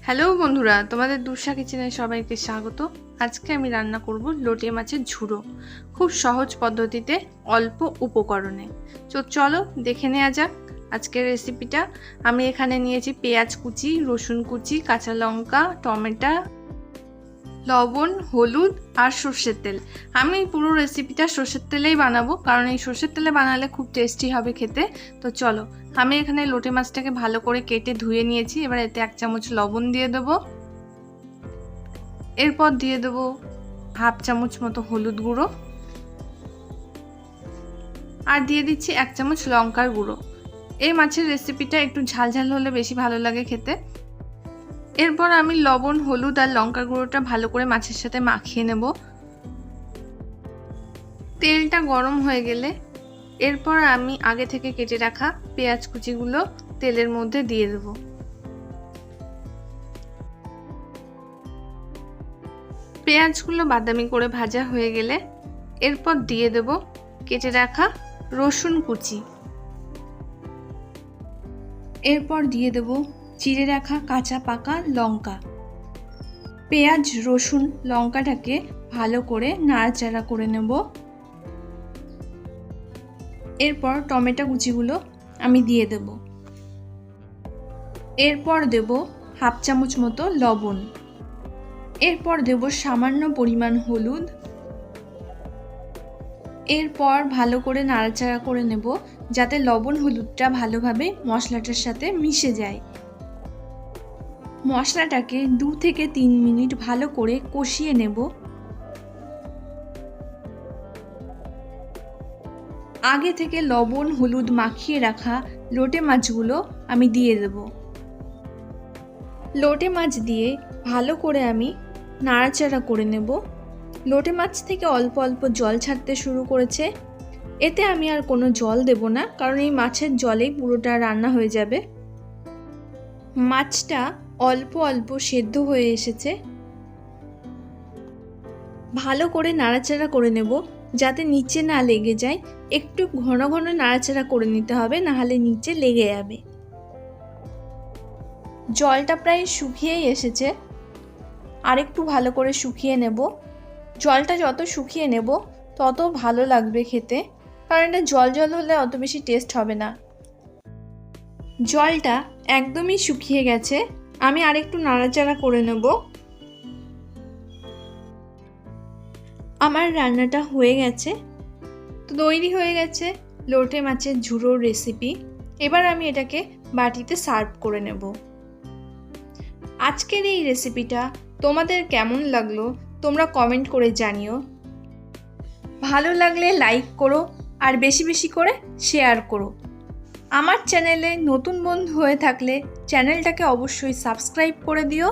Hello বন্ধুরা, তোমাদের DurSa কিচেনে সবাইকে স্বাগত। আজকে আমি রান্না করব লোটে মাছের ঝুড়ো, খুব সহজ পদ্ধতিতে অল্প উপকরণে। তো চলো দেখে নেওয়া যাক আজকের রেসিপিটা। আমি এখানে নিয়েছি পেঁয়াজ কুচি, রসুন কুচি, কাঁচা লঙ্কা, টমেটো, লবণ, হলুদ আর সর্ষের তেল। আমি পুরো রেসিপিটা সর্ষের তেলেই বানাবো, কারণ এই সর্ষের তেলে বানালে খুব টেস্টি হবে খেতে। তো চলো, আমি এখানে লোটে মাছটাকে ভালো করে কেটে ধুয়ে নিয়েছি। এবার এতে 1 চামচ লবণ দিয়ে দেবো। এরপর দিয়ে দেবো হাফ চামচ মতো হলুদ গুঁড়ো, আর দিয়ে দিচ্ছি 1 চামচ লঙ্কার গুঁড়ো। এই মাছের রেসিপিটা একটু ঝালঝাল হলে বেশি ভালো লাগে খেতে। এরপর আমি লবণ, হলুদ আর লঙ্কার গুঁড়োটা ভালো করে মাছের সাথে মাখিয়ে নেব। তেলটা গরম হয়ে গেলে এরপর আমি আগে থেকে কেটে রাখা পেঁয়াজ কুচিগুলো তেলের মধ্যে দিয়ে দেব। পেঁয়াজগুলো বাদামি করে ভাজা হয়ে গেলে এরপর দিয়ে দেব কেটে রাখা রসুন কুচি। এরপর দিয়ে দেব চিড়ে রাখা কাঁচা পাকা লঙ্কা। পেঁয়াজ, রসুন, লঙ্কাটাকে ভালো করে নাড়াচাড়া করে নেব। এরপর টমেটো কুচিগুলো আমি দিয়ে দেব। এরপর দেব হাফ চামচ মতো লবণ। এরপর দেব সামান্য পরিমাণ হলুদ। এরপর ভালো করে নাড়াচাড়া করে নেব, যাতে লবণ হলুদটা ভালোভাবে মশলাটার সাথে মিশে যায়। মশলাটাকে 2 থেকে 3 মিনিট ভালো করে কষিয়ে নেব। আগে থেকে লবণ হলুদ মাখিয়ে রাখা লোটে মাছগুলো আমি দিয়ে দেব। লোটে মাছ দিয়ে ভালো করে আমি নাড়াচাড়া করে নেব। লোটে মাছ থেকে অল্প অল্প জল ছাড়তে শুরু করেছে। এতে আমি আর কোনো জল দেব না, কারণ এই মাছের জলেই পুরোটা রান্না হয়ে যাবে। মাছটা অল্প অল্প সেদ্ধ হয়ে এসেছে। ভালো করে নাড়াচাড়া করে নেব, যাতে নিচে না লেগে যায়। একটু ঘন ঘন নাড়াচাড়া করে নিতে হবে, নাহলে নিচে লেগে যাবে। জলটা প্রায় শুকিয়েই এসেছে, আর একটু ভালো করে শুকিয়ে নেব। জলটা যত শুকিয়ে নেব তত ভালো লাগবে খেতে, কারণ এটা জল জল হলে অত বেশি টেস্ট হবে না। জলটা একদমই শুকিয়ে গেছে, আমি আরেকটু নাড়াচাড়া করে নেব। আমার রান্নাটা হয়ে গেছে। তো তৈরি হয়ে গেছে লোটে মাছের ঝুড়োর রেসিপি। এবার আমি এটাকে বাটিতে সার্ভ করে নেব। আজকের এই রেসিপিটা তোমাদের কেমন লাগলো তোমরা কমেন্ট করে জানিও। ভালো লাগলে লাইক করো, আর বেশি বেশি করে শেয়ার করো। আমার চ্যানেলে নতুন বন্ধু হয়ে থাকলে চ্যানেলটাকে অবশ্যই সাবস্ক্রাইব করে দিও।